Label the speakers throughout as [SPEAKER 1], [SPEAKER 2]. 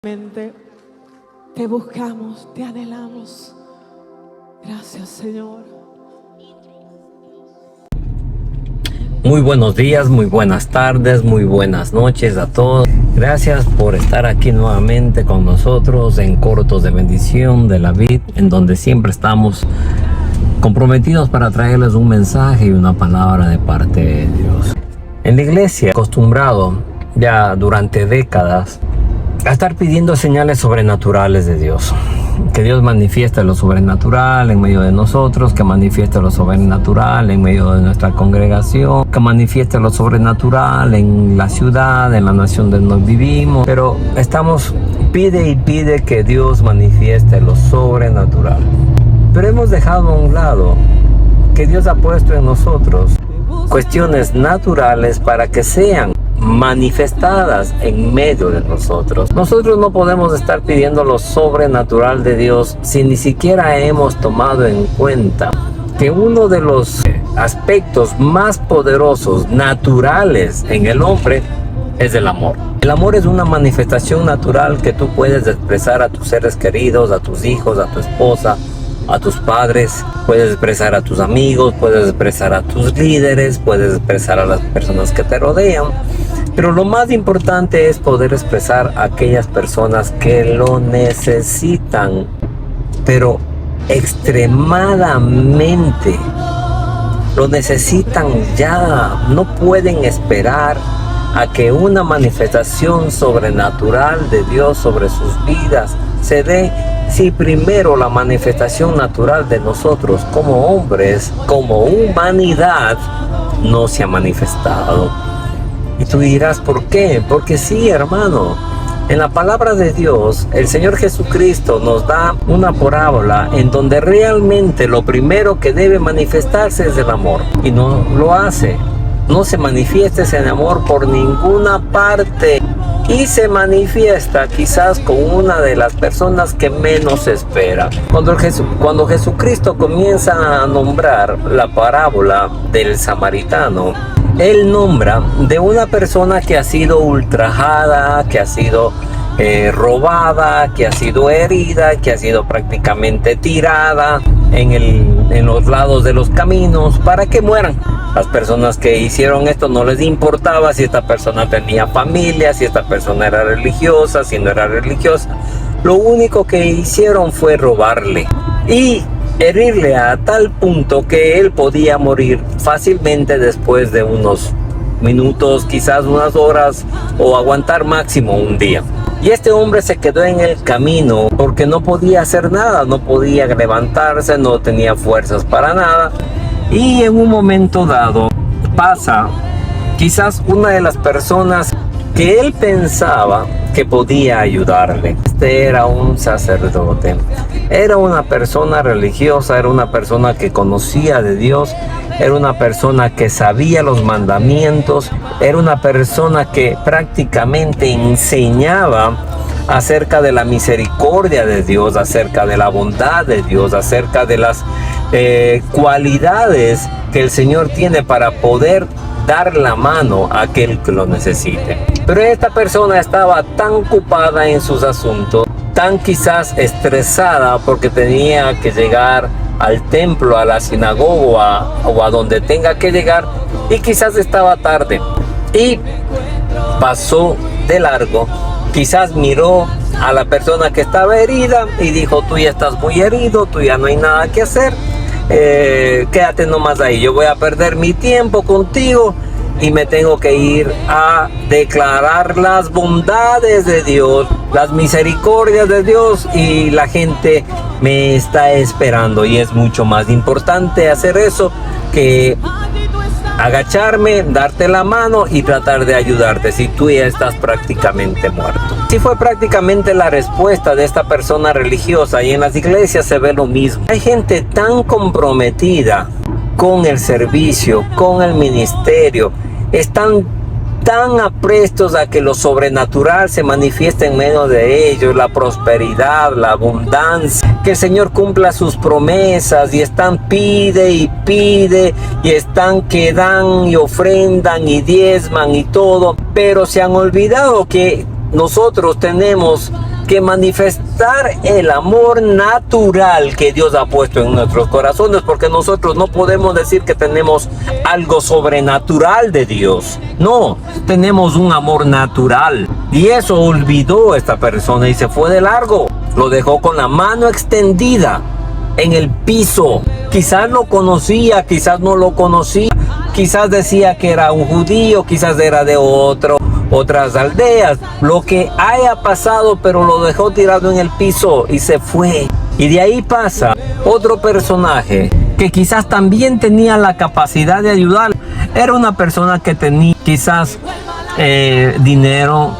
[SPEAKER 1] Te buscamos, te anhelamos. Gracias, Señor.
[SPEAKER 2] Muy buenos días, muy buenas tardes, muy buenas noches a todos. Gracias por estar aquí nuevamente con nosotros en Cortos de Bendición de la Vid, en donde siempre estamos comprometidos para traerles un mensaje y una palabra de parte de Dios. En la iglesia, acostumbrado ya durante décadas a estar pidiendo señales sobrenaturales de Dios. Que Dios manifieste lo sobrenatural en medio de nosotros, que manifieste lo sobrenatural en medio de nuestra congregación, que manifieste lo sobrenatural en la ciudad, en la nación donde nos vivimos. Pero estamos, pide y pide que Dios manifieste lo sobrenatural. Pero hemos dejado a un lado que Dios ha puesto en nosotros cuestiones naturales para que sean manifestadas en medio de nosotros. Nosotros no podemos estar pidiendo lo sobrenatural de Dios si ni siquiera hemos tomado en cuenta que uno de los aspectos más poderosos, naturales en el hombre, es el amor. El amor es una manifestación natural que tú puedes expresar a tus seres queridos, a tus hijos, a tu esposa, a tus padres, puedes expresar a tus amigos, puedes expresar a tus líderes, puedes expresar a las personas que te rodean. Pero lo más importante es poder expresar a aquellas personas que lo necesitan, pero extremadamente. Lo necesitan ya, no pueden esperar a que una manifestación sobrenatural de Dios sobre sus vidas se dé si primero la manifestación natural de nosotros como hombres, como humanidad, no se ha manifestado. Y tú dirás, ¿por qué? Porque sí, hermano, en la palabra de Dios, el Señor Jesucristo nos da una parábola en donde realmente lo primero que debe manifestarse es el amor. Y no lo hace. No se manifiesta ese amor por ninguna parte. Y se manifiesta quizás con una de las personas que menos espera. Cuando Jesucristo comienza a nombrar la parábola del samaritano, Él nombra de una persona que ha sido ultrajada, que ha sido robada, que ha sido herida, que ha sido prácticamente tirada en los lados de los caminos para que mueran. Las personas que hicieron esto no les importaba si esta persona tenía familia, si esta persona era religiosa, si no era religiosa. Lo único que hicieron fue robarle y herirle a tal punto que él podía morir fácilmente después de unos minutos, quizás unas horas, o aguantar máximo un día. Y este hombre se quedó en el camino porque no podía hacer nada, no podía levantarse, no tenía fuerzas para nada. Y en un momento dado pasa quizás una de las personas que él pensaba que podía ayudarle. Este era un sacerdote, era una persona religiosa, era una persona que conocía de Dios, era una persona que sabía los mandamientos, era una persona que prácticamente enseñaba acerca de la misericordia de Dios, acerca de la bondad de Dios, acerca de las cualidades que el Señor tiene para poder dar la mano a aquel que lo necesite. Pero esta persona estaba tan ocupada en sus asuntos, tan quizás estresada porque tenía que llegar al templo, a la sinagoga o a donde tenga que llegar, y quizás estaba tarde y pasó de largo. Quizás miró a la persona que estaba herida y dijo: tú ya estás muy herido, tú ya no hay nada que hacer, quédate nomás ahí, yo voy a perder mi tiempo contigo y me tengo que ir a declarar las bondades de Dios, las misericordias de Dios, y la gente me está esperando. Y es mucho más importante hacer eso que agacharme, darte la mano y tratar de ayudarte si tú ya estás prácticamente muerto. Sí, fue prácticamente la respuesta de esta persona religiosa, y en las iglesias se ve lo mismo. Hay gente tan comprometida con el servicio, con el ministerio, están tan aprestos a que lo sobrenatural se manifieste en medio de ellos, la prosperidad, la abundancia, que el Señor cumpla sus promesas, y están pide y están que dan y ofrendan y diezman y todo, pero se han olvidado que nosotros tenemos que manifestar el amor natural que Dios ha puesto en nuestros corazones, porque nosotros no podemos decir que tenemos algo sobrenatural de Dios. No, tenemos un amor natural. Y eso olvidó esta persona y se fue de largo. Lo dejó con la mano extendida en el piso. Quizás lo conocía, quizás no lo conocía. Quizás decía que era un judío, quizás era de otras aldeas, lo que haya pasado, pero lo dejó tirado en el piso y se fue. Y de ahí pasa otro personaje que quizás también tenía la capacidad de ayudar. Era una persona que tenía quizás dinero,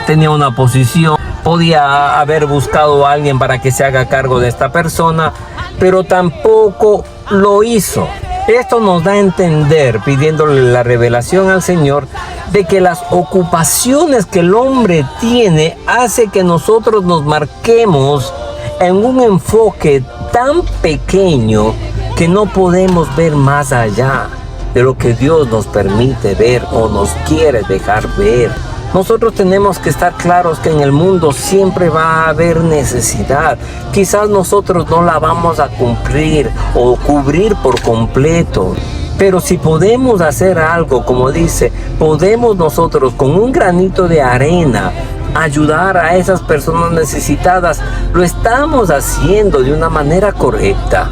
[SPEAKER 2] tenía una posición, podía haber buscado a alguien para que se haga cargo de esta persona, pero tampoco lo hizo. Esto nos da a entender, pidiéndole la revelación al Señor, de que las ocupaciones que el hombre tiene hace que nosotros nos marquemos en un enfoque tan pequeño que no podemos ver más allá de lo que Dios nos permite ver o nos quiere dejar ver. Nosotros tenemos que estar claros que en el mundo siempre va a haber necesidad. Quizás nosotros no la vamos a cumplir o cubrir por completo. Pero si podemos hacer algo, como dice, podemos nosotros con un granito de arena ayudar a esas personas necesitadas, lo estamos haciendo de una manera correcta.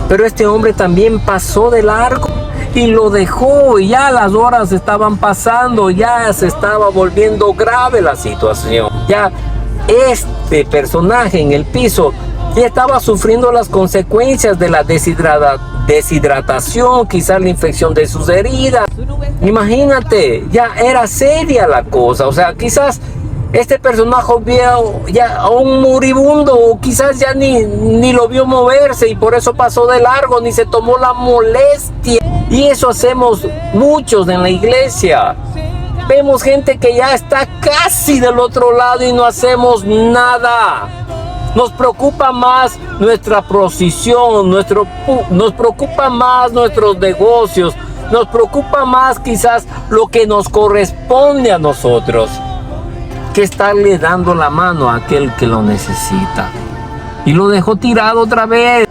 [SPEAKER 2] Pero este hombre también pasó de largo y lo dejó, y ya las horas estaban pasando, ya se estaba volviendo grave la situación. Ya este personaje en el piso ya estaba sufriendo las consecuencias de la deshidratación, quizás la infección de sus heridas. Imagínate, ya era seria la cosa. O sea, quizás este personaje vio ya a un moribundo, o quizás ya ni lo vio moverse y por eso pasó de largo, ni se tomó la molestia. Y eso hacemos muchos en la iglesia. Vemos gente que ya está casi del otro lado y no hacemos nada. Nos preocupa más nuestra posición, nos preocupa más nuestros negocios, nos preocupa más quizás lo que nos corresponde a nosotros, que estarle dando la mano a aquel que lo necesita. Y lo dejó tirado otra vez.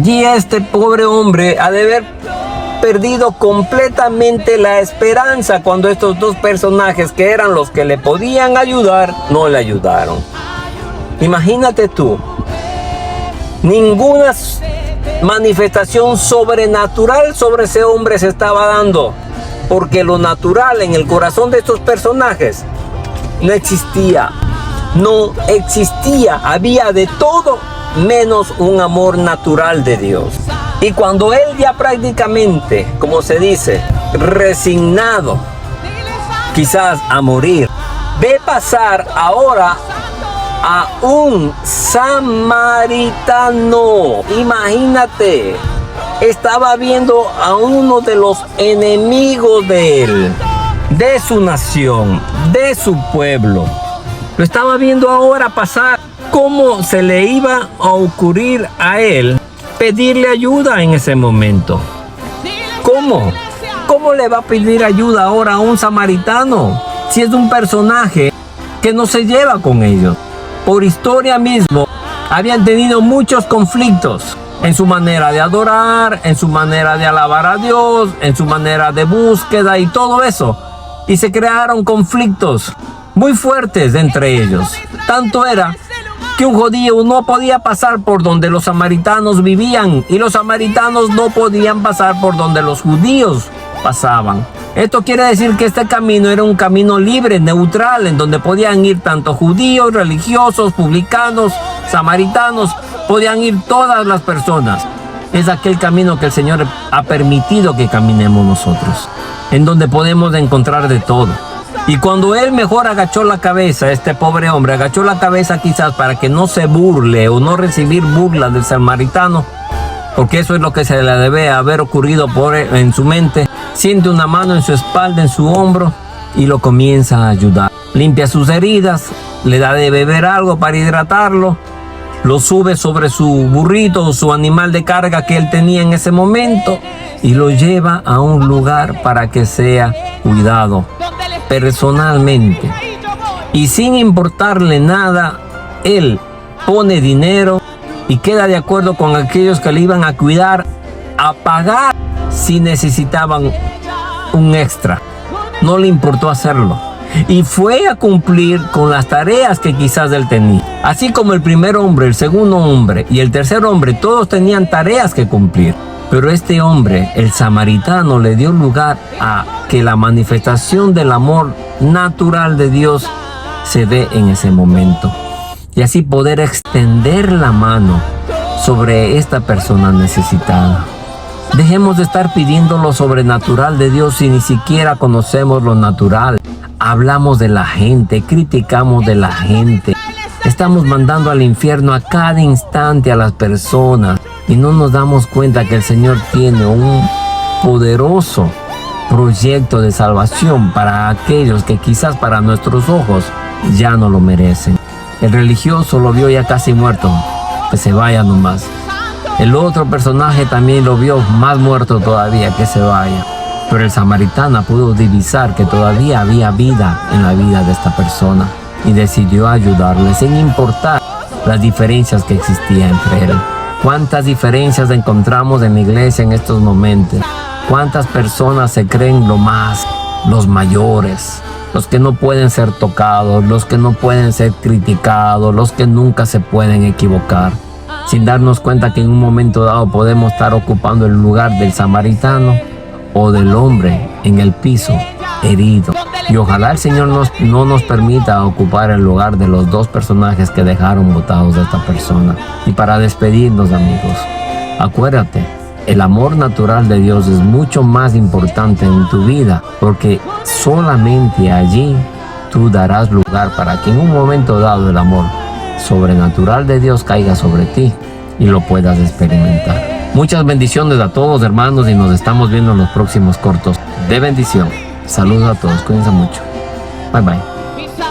[SPEAKER 2] Y este pobre hombre ha de haber perdido completamente la esperanza cuando estos dos personajes, que eran los que le podían ayudar, no le ayudaron. Imagínate tú, ninguna manifestación sobrenatural sobre ese hombre se estaba dando, porque lo natural en el corazón de estos personajes no existía, había de todo menos un amor natural de Dios. Y cuando él ya prácticamente, como se dice, resignado, quizás a morir, ve pasar ahora a un samaritano. Imagínate, estaba viendo a uno de los enemigos de él, de su nación, de su pueblo. Lo estaba viendo ahora pasar. ¿Cómo se le iba a ocurrir a él pedirle ayuda en ese momento? ¿Cómo? ¿Cómo le va a pedir ayuda ahora a un samaritano si es un personaje que no se lleva con ellos? Por historia mismo, habían tenido muchos conflictos en su manera de adorar, en su manera de alabar a Dios, en su manera de búsqueda y todo eso. Y se crearon conflictos muy fuertes entre ellos. Tanto era que un judío no podía pasar por donde los samaritanos vivían y los samaritanos no podían pasar por donde los judíos pasaban. Esto quiere decir que este camino era un camino libre, neutral, en donde podían ir tanto judíos, religiosos, publicanos, samaritanos, podían ir todas las personas. Es aquel camino que el Señor ha permitido que caminemos nosotros, en donde podemos encontrar de todo. Y cuando él mejor agachó la cabeza, este pobre hombre agachó la cabeza quizás para que no se burle o no recibir burla del samaritano, porque eso es lo que se le debe haber ocurrido en su mente. Siente una mano en su espalda, en su hombro, y lo comienza a ayudar. Limpia sus heridas, le da de beber algo para hidratarlo, lo sube sobre su burrito o su animal de carga que él tenía en ese momento y lo lleva a un lugar para que sea cuidado personalmente. y sin importarle nada, él pone dinero y queda de acuerdo con aquellos que le iban a cuidar, a pagar si necesitaban un extra. No le importó hacerlo y fue a cumplir con las tareas que quizás él tenía. Así como el primer hombre, el segundo hombre y el tercer hombre, todos tenían tareas que cumplir. Pero este hombre, el samaritano, le dio lugar a que la manifestación del amor natural de Dios se dé en ese momento. Y así poder extender la mano sobre esta persona necesitada. Dejemos de estar pidiendo lo sobrenatural de Dios si ni siquiera conocemos lo natural. Hablamos de la gente, criticamos de la gente. Estamos mandando al infierno a cada instante a las personas y no nos damos cuenta que el Señor tiene un poderoso proyecto de salvación para aquellos que quizás para nuestros ojos ya no lo merecen. El religioso lo vio ya casi muerto, que se vaya nomás. El otro personaje también lo vio más muerto todavía, que se vaya. Pero el samaritano pudo divisar que todavía había vida en la vida de esta persona y decidió ayudarle sin importar las diferencias que existían entre él. ¿Cuántas diferencias encontramos en la iglesia en estos momentos? ¿Cuántas personas se creen lo más, los mayores, los que no pueden ser tocados, los que no pueden ser criticados, los que nunca se pueden equivocar? Sin darnos cuenta que en un momento dado podemos estar ocupando el lugar del samaritano o del hombre en el piso, herido. Y ojalá el Señor no nos permita ocupar el lugar de los dos personajes que dejaron botados a esta persona. Y para despedirnos, amigos, acuérdate, el amor natural de Dios es mucho más importante en tu vida, porque solamente allí tú darás lugar para que en un momento dado el amor sobrenatural de Dios caiga sobre ti y lo puedas experimentar. Muchas bendiciones a todos, hermanos, y nos estamos viendo en los próximos cortos de bendición. Saludos a todos, cuídense mucho. Bye bye.